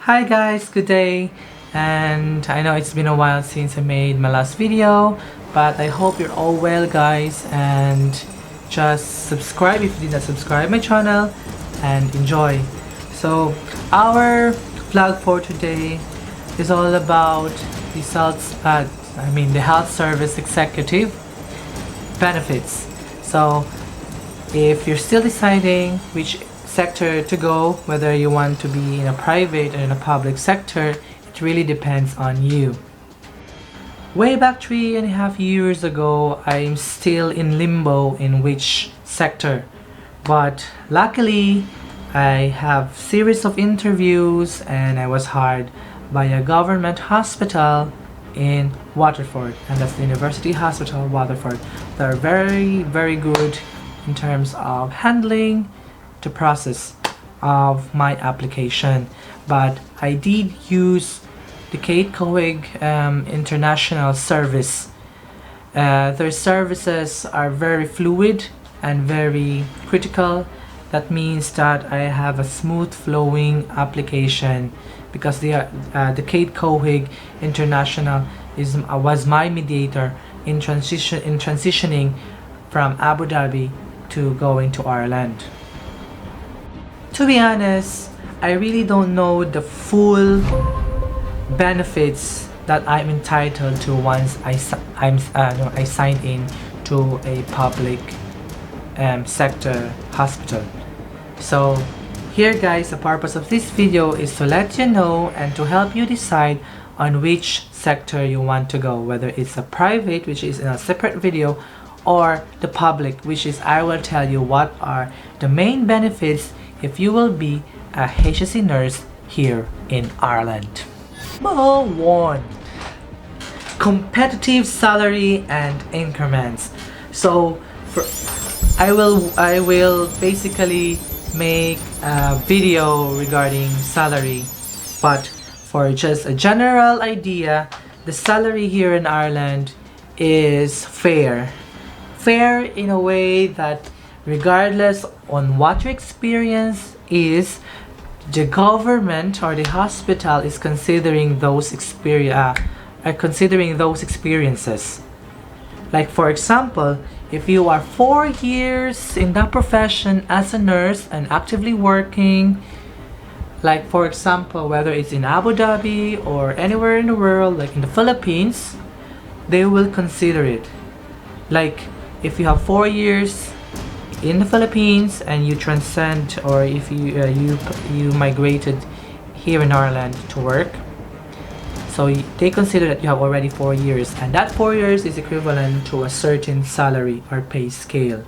Hi guys, good day, and I know it's been a while since I made my last video, but I hope you're all well guys, and just subscribe if you did not subscribe my channel and enjoy. So our vlog for today is all about the the health service executive benefits. So if you're still deciding which sector to go, whether you want to be in a private or in a public sector, it really depends on you. Way back 3.5 years ago, I'm still in limbo in which sector, but luckily I have series of interviews and I was hired by a government hospital in Waterford, and that's the University Hospital Waterford. They're very good in terms of handling the process of my application, but I did use the Kate Coig International Service. Their services are very fluid and very critical. That means that I have a smooth flowing application because the Kate Coig International was my mediator in transitioning from Abu Dhabi to going to Ireland. To be honest, I really don't know the full benefits that I'm entitled to once I sign in to a public sector hospital. So here guys, the purpose of this video is to let you know and to help you decide on which sector you want to go, whether it's a private, which is in a separate video, or the public, which is I will tell you what are the main benefits if you will be a HSE nurse here in Ireland. Number 1, competitive salary and increments. So I will basically make a video regarding salary, but for just a general idea, the salary here in Ireland is fair in a way that regardless on what your experience is, the government or the hospital is considering those experiences. Like for example, if you are 4 years in that profession as a nurse and actively working, like for example whether it's in Abu Dhabi or anywhere in the world, like in the Philippines, they will consider it. Like if you have 4 years in the Philippines and you transcend, or if you migrated here in Ireland to work, so they consider that you have already 4 years, and that 4 years is equivalent to a certain salary or pay scale.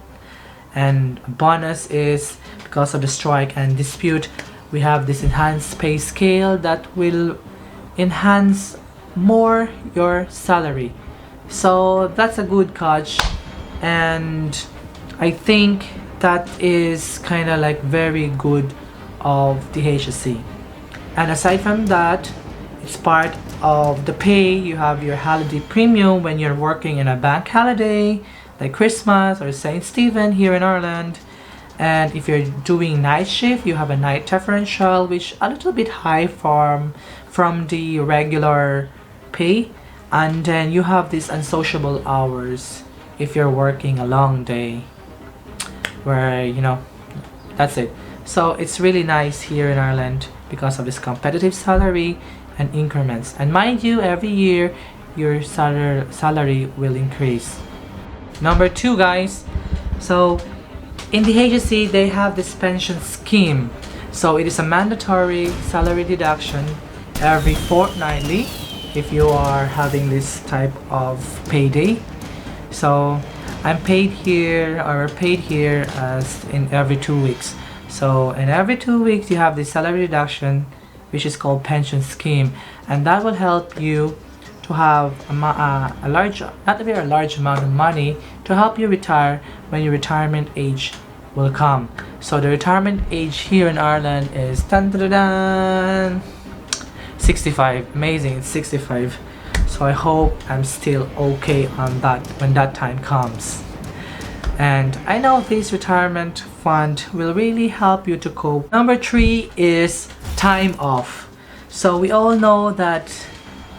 And bonus is, because of the strike and dispute, we have this enhanced pay scale that will enhance more your salary. So that's a good catch, and I think that is kind of like very good of the HSE. And aside from that, it's part of the pay. You have your holiday premium when you're working in a bank holiday like Christmas or St. Stephen here in Ireland. And if you're doing night shift, you have a night differential, which a little bit high from the regular pay. And then you have these unsociable hours if you're working a long day, where that's it. So it's really nice here in Ireland because of this competitive salary and increments. And mind you, every year your salary will increase. Number 2 guys, so in the HSE they have this pension scheme. So it is a mandatory salary deduction every fortnightly if you are having this type of payday. So I'm paid here as in every 2 weeks. So in every 2 weeks you have the salary deduction, which is called pension scheme, and that will help you to have not a very large amount of money to help you retire when your retirement age will come. So the retirement age here in Ireland is 65. Amazing, it's 65. So I hope I'm still okay on that when that time comes. And I know this retirement fund will really help you to cope. Number 3 is time off. So we all know that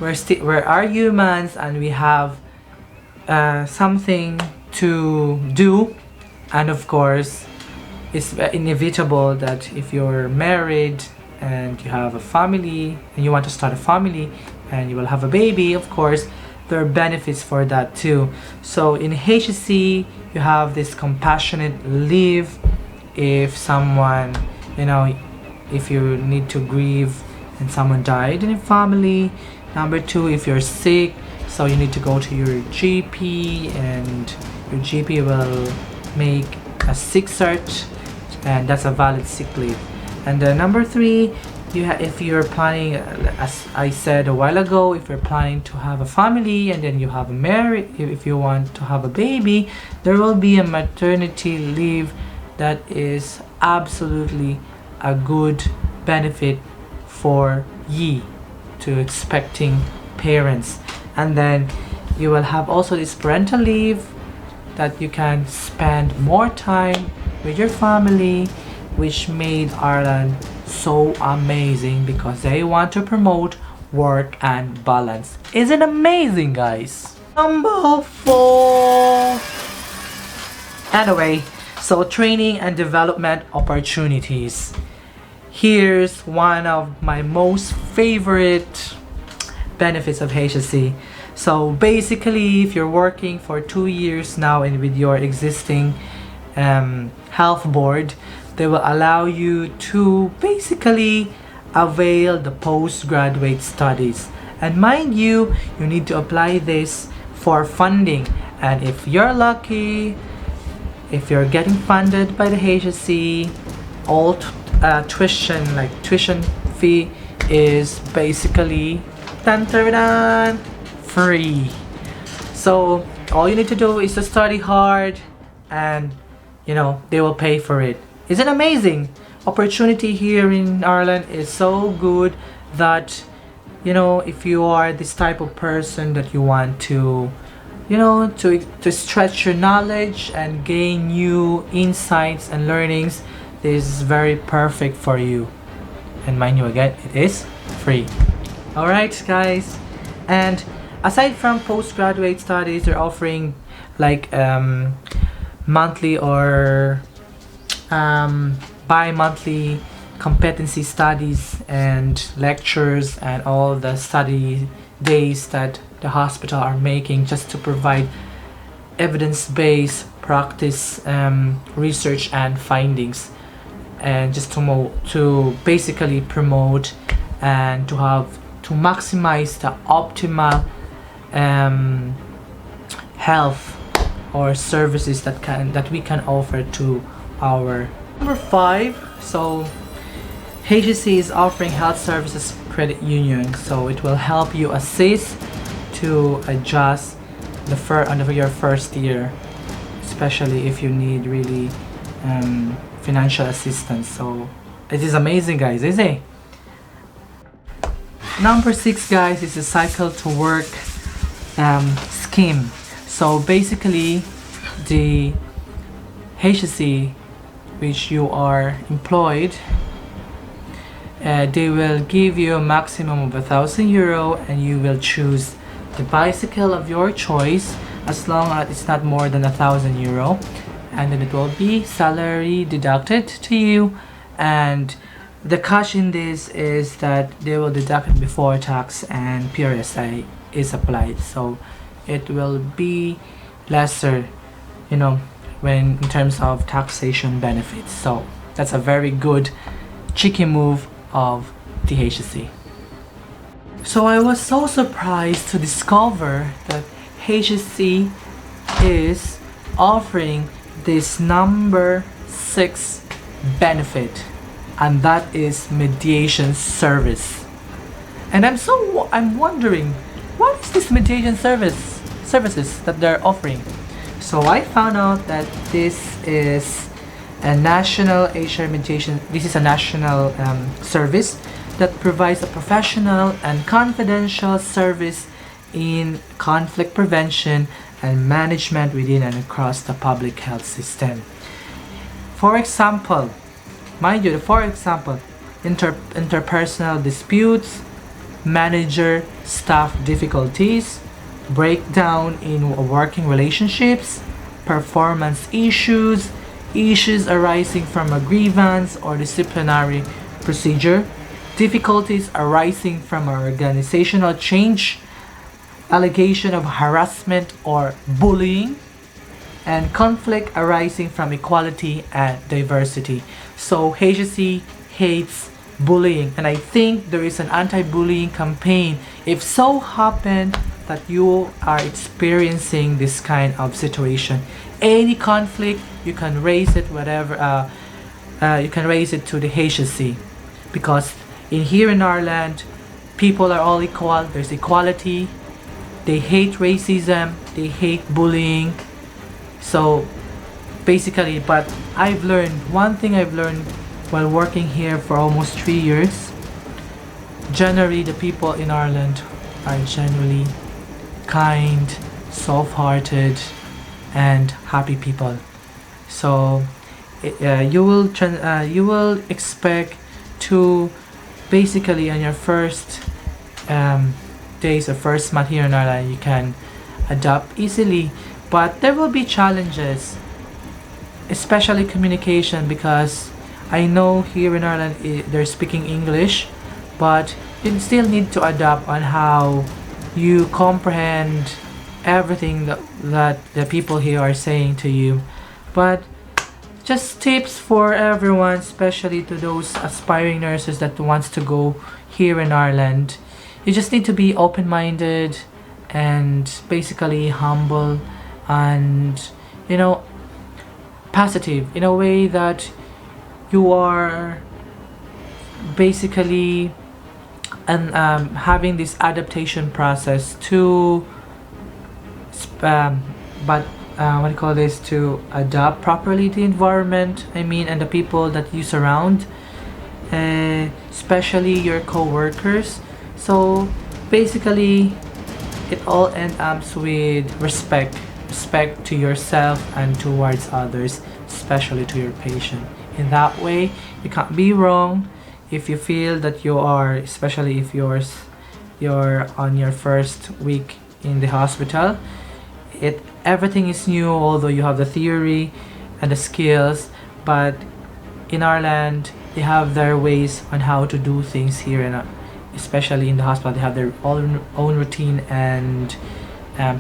we are humans and we have something to do, and of course it's inevitable that if you're married and you have a family and you want to start a family and you will have a baby, of course there are benefits for that too. So in HSE you have this compassionate leave if someone, if you need to grieve and someone died in your family. Number two, if you're sick, so you need to go to your GP and your GP will make a sick cert, and that's a valid sick leave. And number three, if you're planning, as I said a while ago, if you're planning to have a family and then you have a marriage, if you want to have a baby, there will be a maternity leave that is absolutely a good benefit for ye to expecting parents. And then you will have also this parental leave that you can spend more time with your family, which made Ireland so amazing because they want to promote work and balance. Isn't it amazing, guys? Number 4. Anyway, so training and development opportunities. Here's one of my most favorite benefits of HSE. So basically, if you're working for 2 years now and with your existing health board, they will allow you to basically avail the postgraduate studies. And mind you, you need to apply this for funding. And if you're lucky, if you're getting funded by the HSE, all tuition fee is basically free. So all you need to do is to study hard and they will pay for it. Isn't it amazing? Opportunity here in Ireland is so good that if you are this type of person that you want to to stretch your knowledge and gain new insights and learnings, this is very perfect for you. And mind you, again, it is free. Alright guys, and aside from postgraduate studies, they're offering like monthly or bi-monthly competency studies and lectures and all the study days that the hospital are making just to provide evidence-based practice, research and findings, and just to basically promote and to maximize the optimal health or services that we can offer to our. Number 5, so HSE is offering health services credit union, so it will help you assist to adjust your first year, especially if you need really financial assistance. So it is amazing, guys, isn't it? Number 6, guys, is the cycle to work scheme. So basically the HSE, which you are employed, they will give you a maximum of €1,000 and you will choose the bicycle of your choice as long as it's not more than €1,000, and then it will be salary deducted to you. And the catch in this is that they will deduct it before tax and PRSI is applied, so it will be lesser when in terms of taxation benefits. So that's a very good cheeky move of the HSE. So I was so surprised to discover that HSE is offering this number 6 benefit, and that is mediation service. And I'm wondering, what is this mediation services that they're offering? So I found out that this is a national HR mediation. This is a national service that provides a professional and confidential service in conflict prevention and management within and across the public health system. For example, mind you, interpersonal disputes, manager staff difficulties, breakdown in working relationships, performance issues, issues arising from a grievance or disciplinary procedure, difficulties arising from an organizational change, allegation of harassment or bullying, and conflict arising from equality and diversity. So HSE hates bullying, and I think there is an anti-bullying campaign if so happen that you are experiencing this kind of situation. Any conflict, you can raise it whatever you can raise it to the HSE, because here in our land people are all equal. There's equality. They hate racism, they hate bullying. So basically, but one thing I've learned while working here for almost 3 years, generally the people in Ireland are generally kind, soft-hearted, and happy people. So you will expect to basically on your first days or first month here in Ireland, you can adapt easily, but there will be challenges, especially communication, because I know here in Ireland they're speaking English, but you still need to adapt on how you comprehend everything that the people here are saying to you. But just tips for everyone, especially to those aspiring nurses that wants to go here in Ireland. You just need to be open-minded and basically humble and, you know, positive in a way that you are basically having this adaptation process to to adapt properly to the environment, and the people that you surround, especially your co-workers. So basically it all ends up with respect to yourself and towards others, especially to your patient. In that way you can't be wrong if you feel that you are, especially if you're on your first week in the hospital. Everything is new, although you have the theory and the skills, but in our land they have their ways on how to do things here, and especially in the hospital they have their own routine and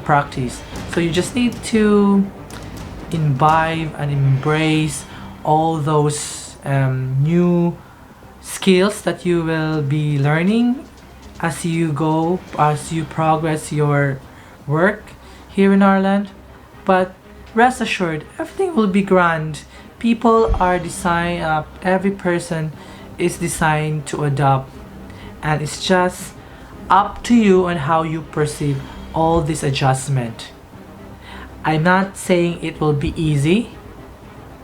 practice. So you just need to imbibe and embrace all those new skills that you will be learning as you progress your work here in Ireland. But rest assured, everything will be grand. People are designed, every person is designed to adapt, and it's just up to you on how you perceive all this adjustment. I'm not saying it will be easy,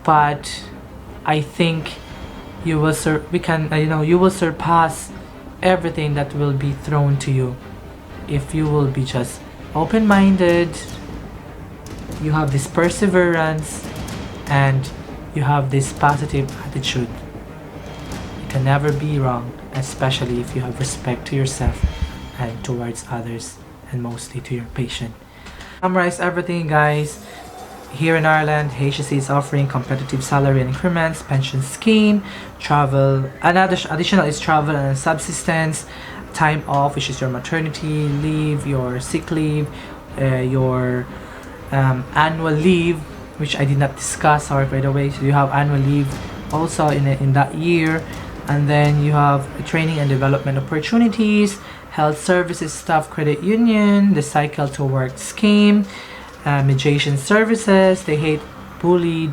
but I think you will you will surpass everything that will be thrown to you if you will be just open-minded, you have this perseverance, and you have this positive attitude. You can never be wrong, especially if you have respect to yourself and towards others, and mostly to your patient. Summarize everything, guys. Here in Ireland, HSE is offering competitive salary and increments, pension scheme, travel, additional is travel and subsistence, time off, which is your maternity leave, your sick leave, your annual leave, which I did not discuss, sorry by the way. So you have annual leave also in that year, and then you have training and development opportunities, health services staff credit union, the cycle to work scheme, mediation services. They hate bullied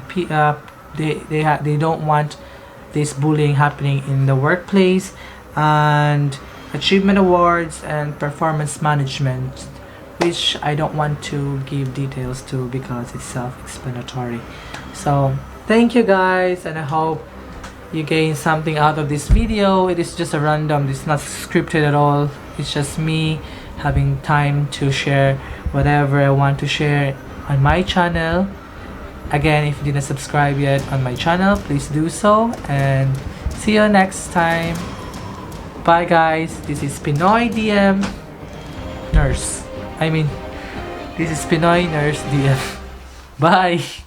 they don't want this bullying happening in the workplace, and achievement awards and performance management, which I don't want to give details to because it's self-explanatory. So thank you guys, and I hope you gain something out of this video. It is just a random, it's not scripted at all. It's just me having time to share whatever I want to share on my channel. Again, if you didn't subscribe yet on my channel, please do so, and see you next time. Bye guys, this is Pinoy DM Nurse. This is Pinoy Nurse DM. Bye!